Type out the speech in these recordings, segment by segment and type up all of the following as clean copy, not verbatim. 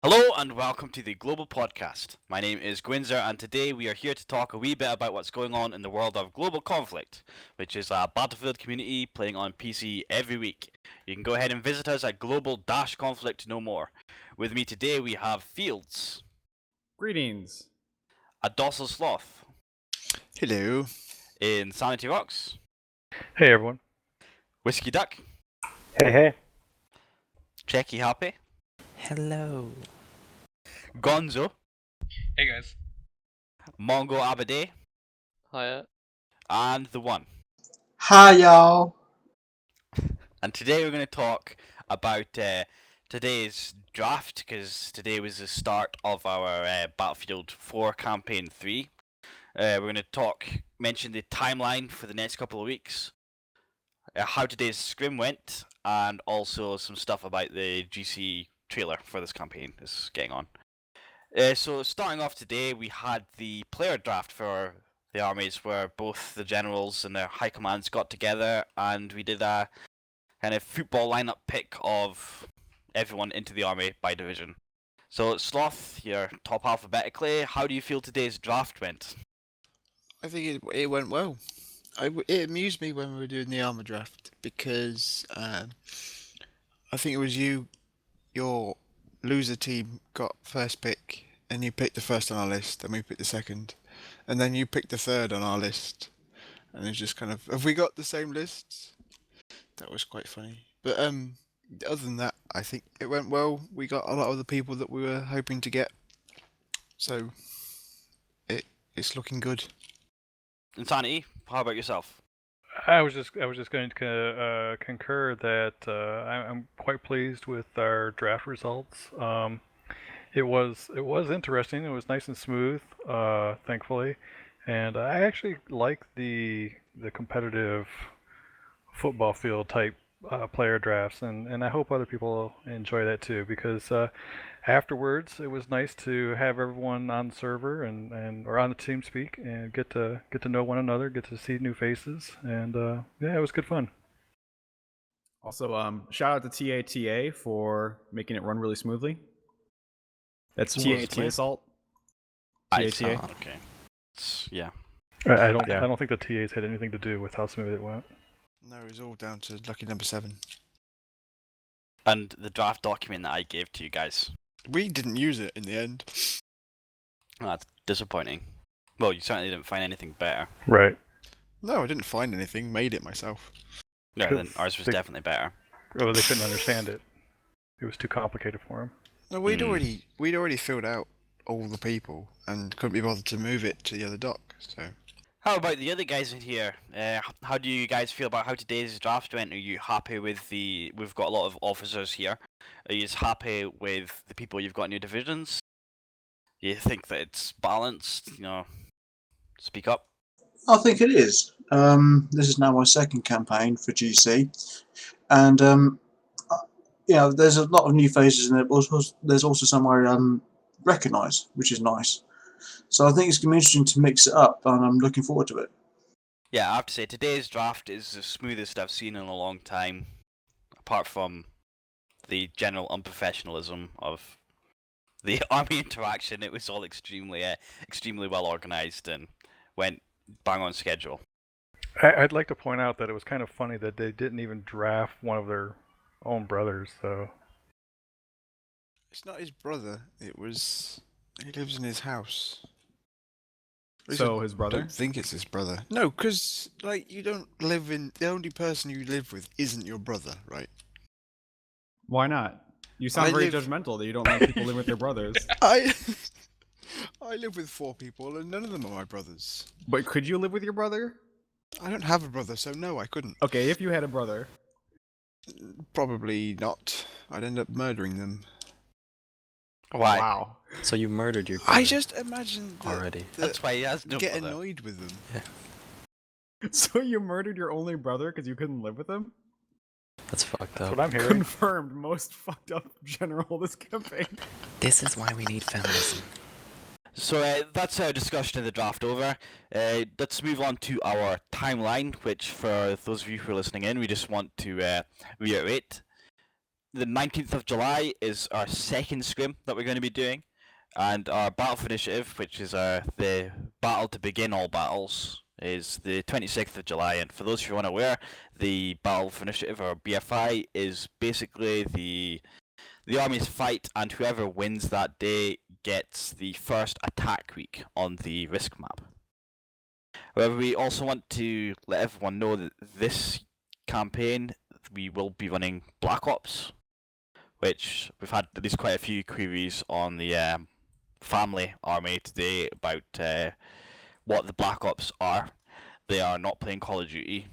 Hello and welcome to the Global Podcast. My name is Gwinzer and today we are here to talk a wee bit about what's going on in the world of Global Conflict, which is a Battlefield community playing on PC every week. You can go ahead and visit us at global-conflict to know more. With me today we have Fields, Greetings. a Docile Sloth, Hello. Insanity Rocks, Hey everyone. Whiskey Duck, Hey. Checky Happy, Hello. Gonzo, Hey guys. Mongo Abade, Hiya. and The One. Hi, y'all. And today we're going to talk about today's draft, because today was the start of our Battlefield 4 Campaign 3. We're going to mention the timeline for the next couple of weeks, how today's scrim went, and also some stuff about the GC trailer for this campaign is getting on. So starting off today, we had the player draft for the armies, where both the generals and their high commands got together, and we did a kind of football lineup pick of everyone into the army by division. So Sloth, you're top alphabetically. How do you feel today's draft went? I think it went well. It amused me when we were doing the armor draft because I think it was your loser team got first pick, and you picked the first on our list, and we picked the second, and then you picked the third on our list, and it's just kind of, have we got the same lists? That was quite funny. But other than that, I think it went well. We got a lot of the people that we were hoping to get, so it's looking good. Insanity, how about yourself? I was just going to concur that I'm quite pleased with our draft results. It was interesting. It was nice and smooth, thankfully, and I actually like the competitive football field type player drafts, and I hope other people enjoy that too, because afterwards it was nice to have everyone on the server and or on the TeamSpeak and get to know one another, get to see new faces, and yeah, it was good fun. Also, shout out to TATA for making it run really smoothly. That's Smooth. TATA Assault. TATA. TATA. Okay. Yeah. I don't Yeah. I don't think the TAs had anything to do with how smooth it went. No, it was all down to lucky number 7. And the draft document that I gave to you guys. We didn't use it in the end. Oh, that's disappointing. Well, you certainly didn't find anything better. Right. No, I didn't find anything. Made it myself. No, then ours was They- definitely better. Well, they couldn't understand it. It was too complicated for them. No, we'd already filled out all the people and couldn't be bothered to move it to the other dock. So How about the other guys in here? How do you guys feel about how today's draft went? Are you happy with the... We've got a lot of officers here. Are you happy with the people you've got in your divisions? Do you think that it's balanced? You know, speak up. I think it is. This is now my second campaign for GC, and there's a lot of new faces in it. But there's also some I recognise, which is nice. So I think it's going to be interesting to mix it up, and I'm looking forward to it. Yeah, I have to say, today's draft is the smoothest I've seen in a long time, apart from the general unprofessionalism of the army interaction. It was all extremely well organised and went bang on schedule. I'd like to point out that it was kind of funny that they didn't even draft one of their own brothers, so... it's not his brother. He lives in his house. So his I brother? don't think it's his brother. No, because you don't live in. The only person you live with isn't your brother, right? Why not? You sound I very live- judgmental that you don't let people live with their brothers. I live with 4 people and none of them are my brothers. But could you live with your brother? I don't have a brother, so no, I couldn't. Okay, if you had a brother. Probably not. I'd end up murdering them. Why? Wow. So you murdered your I brother just imagined that, already. That's why he has no get brother. annoyed with them. So you murdered your only brother because you couldn't live with him? That's fucked That's up. what I'm hearing. Confirmed. Most fucked up general this campaign. This is why we need feminism. So that's our discussion of the draft over. Let's move on to our timeline, which for those of you who are listening in, we just want to reiterate. the 19th of July is our second scrim that we're going to be doing, and our Battle Initiative, which is the battle to begin all battles, is the 26th of July. And for those who are unaware, the Battle Initiative, or BFI, is basically the armies fight, and whoever wins that day gets the first attack week on the Risk map. However, we also want to let everyone know that this campaign we will be running Black Ops, which we've had at least quite a few queries on the family army today about what the Black Ops are. They are not playing Call of Duty.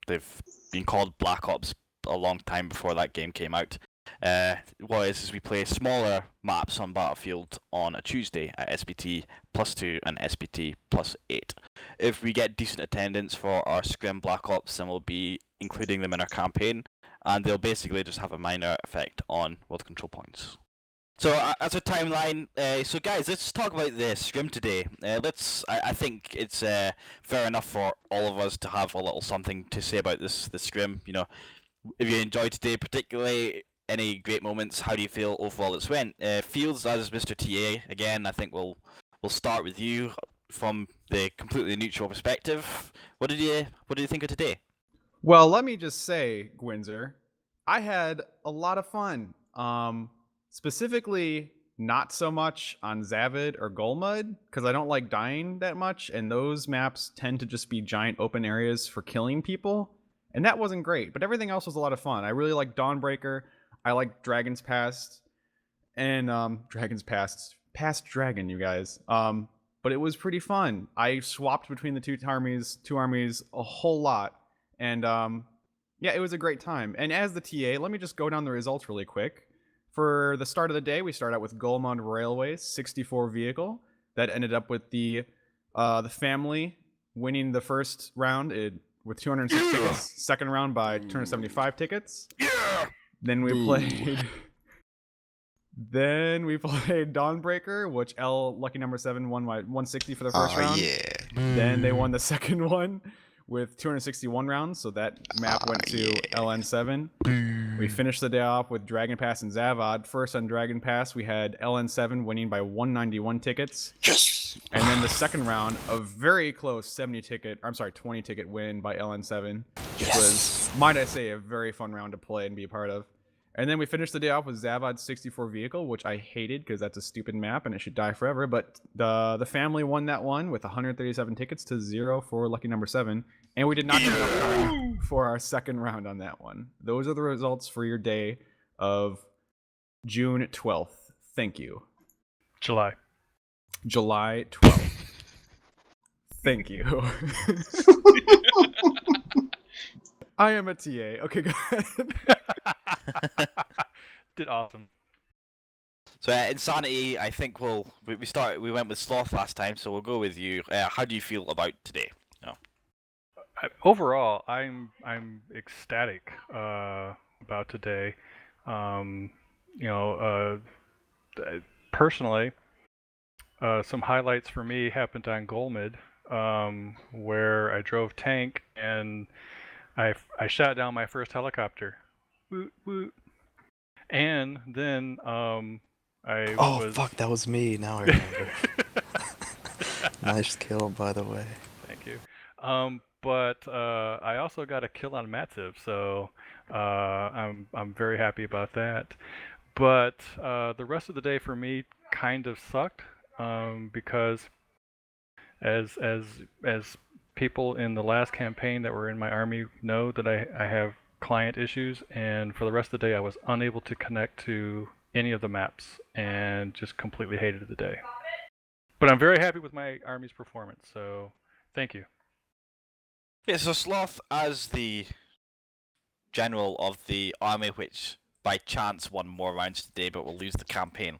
They've been called Black Ops a long time before that game came out. What is we play smaller maps on Battlefield on a Tuesday at SPT +2 and SPT +8. If we get decent attendance for our Scrim Black Ops, then we'll be including them in our campaign, and they'll basically just have a minor effect on world control points. So as a timeline, so guys, let's talk about the Scrim today. I think it's fair enough for all of us to have a little something to say about the Scrim. You know, if you enjoyed today particularly, any great moments, how do you feel overall it's went? Fields, as Mr. TA, again, I think we'll start with you from the completely neutral perspective. What did you think of today? Well, let me just say, Gwinzer, I had a lot of fun. Specifically, not so much on Zavid or Golmud, because I don't like dying that much, and those maps tend to just be giant open areas for killing people, and that wasn't great, but everything else was a lot of fun. I really liked Dawnbreaker, I liked Dragon's Past, and Dragon's Past Dragon, you guys. But it was pretty fun. I swapped between the two armies a whole lot, and yeah, it was a great time. And as the TA, let me just go down the results really quick. For the start of the day, we start out with Golmud Railways, 64 vehicle. That ended up with the family winning the first round with 206 tickets. Second round by 275 tickets. Yeah. Then we played. Then we played Dawnbreaker, which Lucky number 7 won by 160 for the first round. Yeah. Then they won the second one with 261 rounds, so that map went to LN7. We finished the day off with Dragon Pass and Zavad. First on Dragon Pass, we had LN7 winning by 191 tickets. Yes. And then the second round, a very close 20 ticket win by LN7, which was, might I say, a very fun round to play and be a part of. And then we finished the day off with Zavad's 64 vehicle, which I hated because that's a stupid map and it should die forever. But the family won that one with 137 tickets to 0 for Lucky number 7. And we did not get enough time for our second round on that one. Those are the results for your day of June 12th. Thank you. July 12th. Thank you. I am a TA. Okay, go ahead. Did awesome. So Insanity, I think we went with Sloth last time, so we'll go with you. How do you feel about today? No. Overall, I'm ecstatic about today. Personally, some highlights for me happened on Golmud, where I drove tank and I shot down my first helicopter. Woot woot. And then fuck, that was me. Now I remember. Nice kill, by the way. Thank you. But I also got a kill on Matziv, so I'm very happy about that. But the rest of the day for me kind of sucked, because as people in the last campaign that were in my army know that I have client issues, and for the rest of the day I was unable to connect to any of the maps and just completely hated the day. But I'm very happy with my army's performance, so thank you. Yeah, so Sloth, as the general of the army, which by chance won more rounds today but will lose the campaign,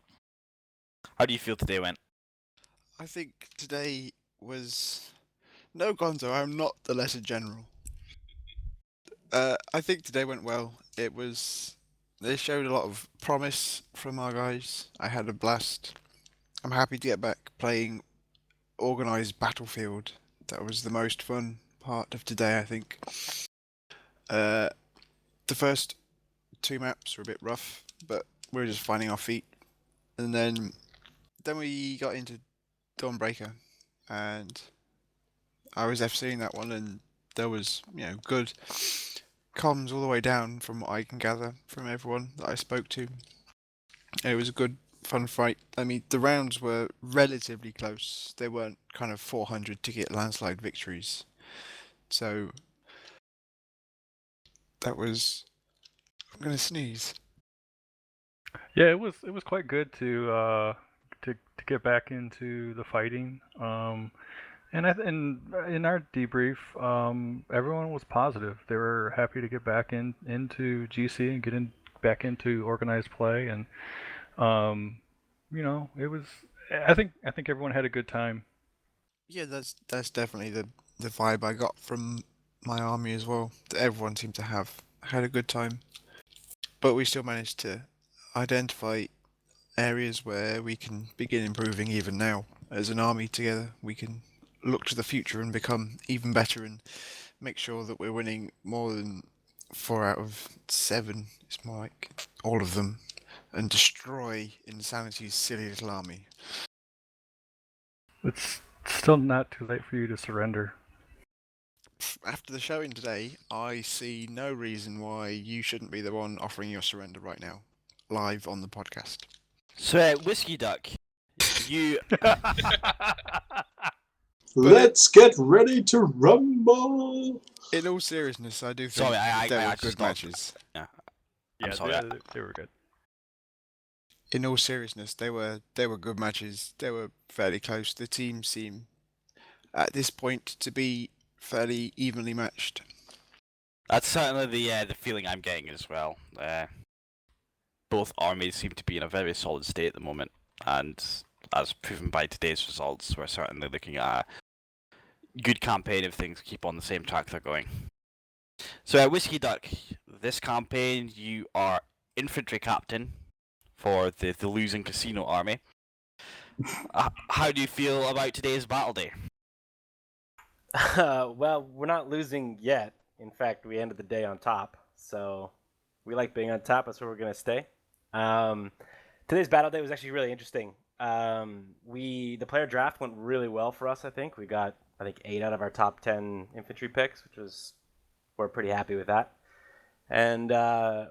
how do you feel today went? I think today was... No, Gonzo, I'm not the lesser general. I think today went well. They showed a lot of promise from our guys. I had a blast. I'm happy to get back playing organised Battlefield. That was the most fun part of today, I think. The first 2 maps were a bit rough, but we were just finding our feet. And then we got into Dawnbreaker, and I was FCing that one, and there was, good comms all the way down from what I can gather from everyone that I spoke to. It was a good, fun fight. I mean, the rounds were relatively close. They weren't kind of 400 ticket landslide victories. So that was... I'm gonna sneeze. Yeah, it was quite good to get back into the fighting. And in our debrief, everyone was positive. They were happy to get back into GC and get back into organized play, and it was. I think everyone had a good time. Yeah, that's definitely the vibe I got from my army as well. That everyone seemed to have had a good time, but we still managed to identify areas where we can begin improving even now. As an army together, we can look to the future and become even better and make sure that we're winning more than 4 out of 7. It's more like all of them, and destroy Insanity's silly little army. It's still not too late for you to surrender. After the showing today, I see no reason why you shouldn't be the one offering your surrender right now, live on the podcast. So, Whiskey Duck, you... Let's get ready to rumble! In all seriousness, I do think Sorry, I they were actually good stopped. matches. Yeah, I'm sorry. they were good. In all seriousness, they were good matches. They were fairly close. The teams seem, at this point, to be fairly evenly matched. That's certainly the feeling I'm getting as well. Both armies seem to be in a very solid state at the moment, and as proven by today's results, we're certainly looking at a good campaign if things keep on the same track they're going. So, Whiskey Duck, this campaign you are infantry captain for the losing casino army. How do you feel about today's battle day? Well, we're not losing yet. In fact, we ended the day on top, so we like being on top. That's where we're gonna stay. Today's battle day was actually really interesting. The player draft went really well for us. I think we got 8 out of our top 10 infantry picks, we're pretty happy with that. And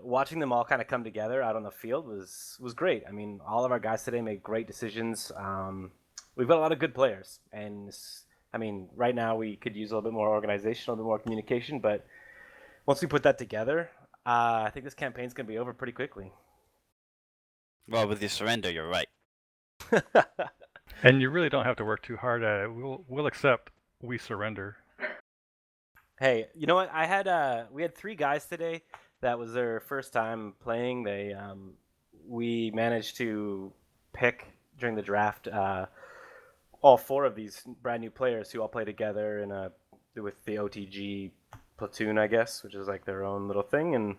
watching them all kind of come together out on the field was great. I mean, all of our guys today made great decisions. We've got a lot of good players, and right now we could use a little bit more organization, a little bit more communication. But once we put that together, I think this campaign's gonna be over pretty quickly. Well, with your surrender, you're right. And you really don't have to work too hard at it. We'll accept we surrender. Hey, you know what? We had 3 guys today that was their first time playing. We managed to pick during the draft all 4 of these brand new players who all play together with the OTG platoon, I guess, which is like their own little thing, and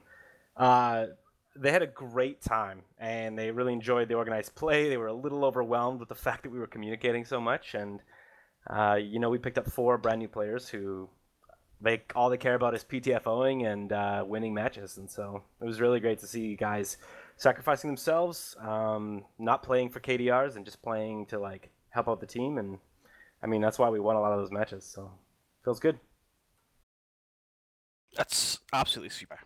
they had a great time, and they really enjoyed the organized play. They were a little overwhelmed with the fact that we were communicating so much, and we picked up 4 brand new players who all they care about is PTFOing and winning matches, and so it was really great to see guys sacrificing themselves, not playing for KDRs and just playing to help out the team, and that's why we won a lot of those matches. So feels good. That's absolutely super.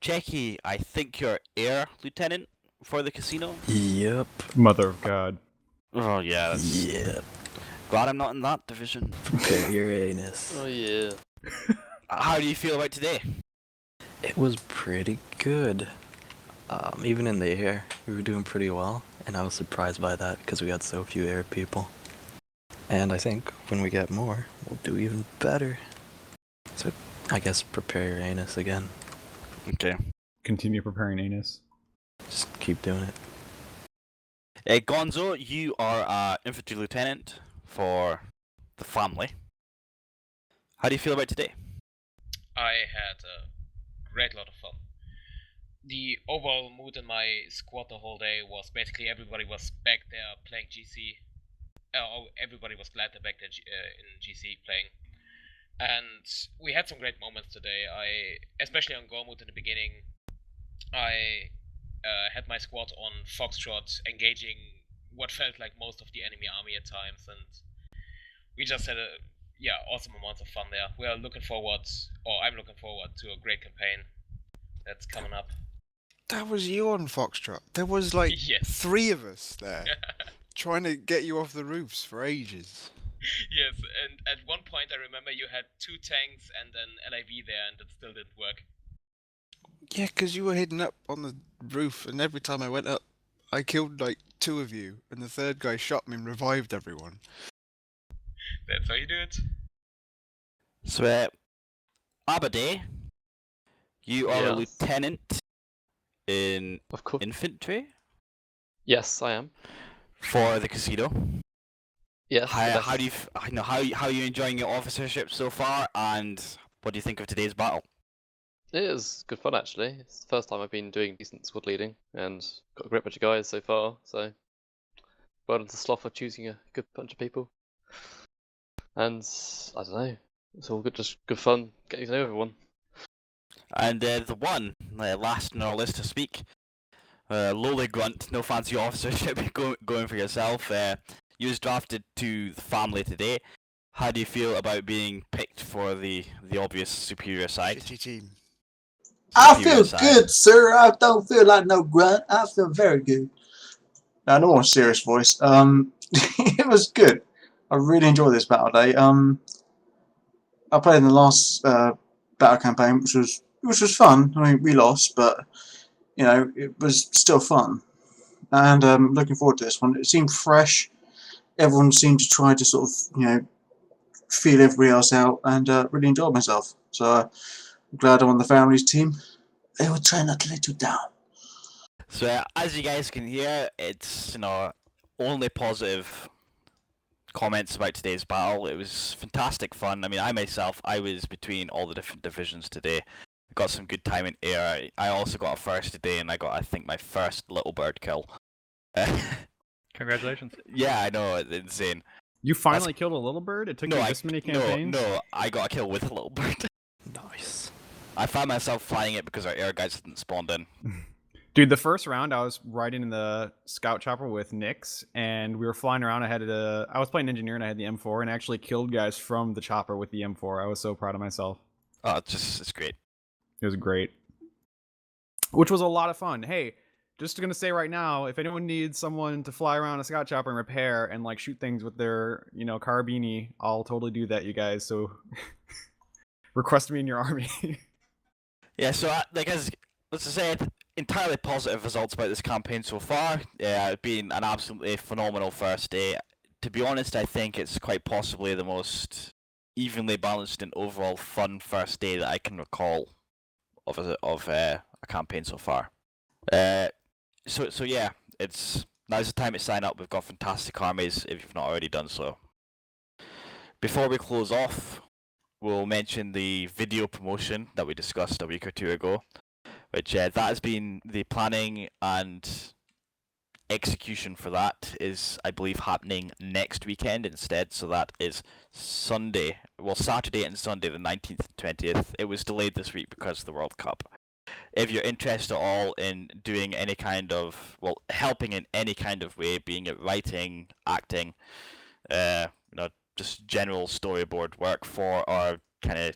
Checky, I think you're air lieutenant for the casino. Yep. Mother of God. Oh yeah. Yep. Glad I'm not in that division. Prepare your anus. Oh yeah. How do you feel about today? It was pretty good. Even in the air, we were doing pretty well, and I was surprised by that because we had so few air people. And I think when we get more, we'll do even better. So, I guess prepare your anus again. Okay. Continue preparing anus. Just keep doing it. Gonzo, you are infantry lieutenant for the family. How do you feel about today? I had a great lot of fun. The overall mood in my squad the whole day was basically everybody was back there playing GC. Everybody was glad they're back there in GC playing. And we had some great moments today. Especially on Gormut in the beginning, I had my squad on Foxtrot, engaging what felt like most of the enemy army at times, and we just had a awesome amount of fun there. We are looking forward, or I'm looking forward to a great campaign that's coming up. That was you on Foxtrot. There was like Yes. 3 of us there trying to get you off the roofs for ages. Yes, and at one point I remember you had 2 tanks and an LIV there, and it still didn't work. Yeah, because you were hidden up on the roof, and every time I went up, I killed like 2 of you, and the third guy shot me and revived everyone. That's how you do it. So, Abade, you are a Yes. lieutenant in Of course. infantry Yes, I am. for the casino. Yes. How do you how are you enjoying your officership so far, and what do you think of today's battle? It is good fun actually. It's the first time I've been doing decent squad leading, and got a great bunch of guys so far. So, well done to Sloth for choosing a good bunch of people. And I don't know, it's all good, just good fun getting to know everyone. And the one last on our list to speak, lowly grunt, no fancy officership, going for yourself. You was drafted to the family today. How do you feel about being picked for the obvious superior side? Shitty team. I Superior feel side. good, sir. I don't feel like no grunt. I feel very good. Now, no more serious voice. It was good. I really enjoyed this battle day. I played in the last battle campaign, which was fun. I mean, we lost, but you know, it was still fun. And looking forward to this one. It seemed fresh. Everyone seemed to try to sort of, feel everybody else out, and really enjoyed myself. So I'm glad I'm on the family's team. They will try not to let you down. So as you guys can hear, it's only positive comments about today's battle. It was fantastic fun. I mean, I was between all the different divisions today. Got some good time in air. I also got a first today, and I got, I think, my first little bird kill. Congratulations. Yeah, I know, it's insane. You finally killed a little bird? It took you this many campaigns? No, I got a kill with a little bird. Nice. I found myself flying it because our air guys didn't spawn in. Dude, the first round I was riding in the scout chopper with Nyx, and we were flying around. I was playing engineer, and I had the M4, and actually killed guys from the chopper with the M4. I was so proud of myself. Oh, it's great. It was great. Which was a lot of fun. Hey, just gonna say right now, if anyone needs someone to fly around a scout chopper and repair and like shoot things with their, carabini, I'll totally do that, you guys. So request me in your army. Yeah, so as I said, entirely positive results about this campaign so far. It's been an absolutely phenomenal first day. To be honest, I think it's quite possibly the most evenly balanced and overall fun first day that I can recall of a campaign so far. So yeah, now's the time to sign up. We've got fantastic armies if you've not already done so. Before we close off, we'll mention the video promotion that we discussed a week or two ago, which that has been the planning and execution for that is, I believe, happening next weekend instead. So that is Saturday and Sunday, the 19th and 20th. It was delayed this week because of the World Cup. If you're interested at all in doing any kind of, helping in any kind of way, being it writing, acting, just general storyboard work for our kind of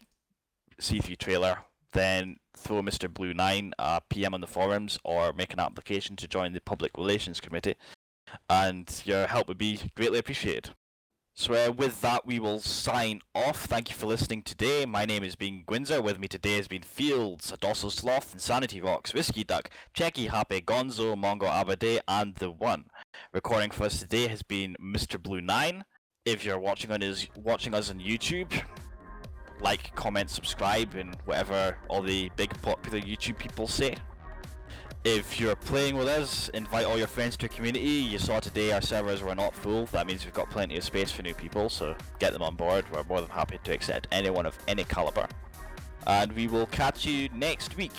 C3 trailer, then throw Mr. Blue 9 a PM on the forums or make an application to join the Public Relations Committee, and your help would be greatly appreciated. So with that, we will sign off. Thank you for listening today. My name has been Gwinzer. With me today has been Fields, Adosso Sloth, Insanity Rocks, Whiskey Duck, Checky Happy, Gonzo, Mongo Abade, and The One. Recording for us today has been Mr. Blue 9. If you're watching us on YouTube, like, comment, subscribe, and whatever all the big popular YouTube people say. If you're playing with us, invite all your friends to a community. You saw today our servers were not full. That means we've got plenty of space for new people, so get them on board. We're more than happy to accept anyone of any caliber. And we will catch you next week.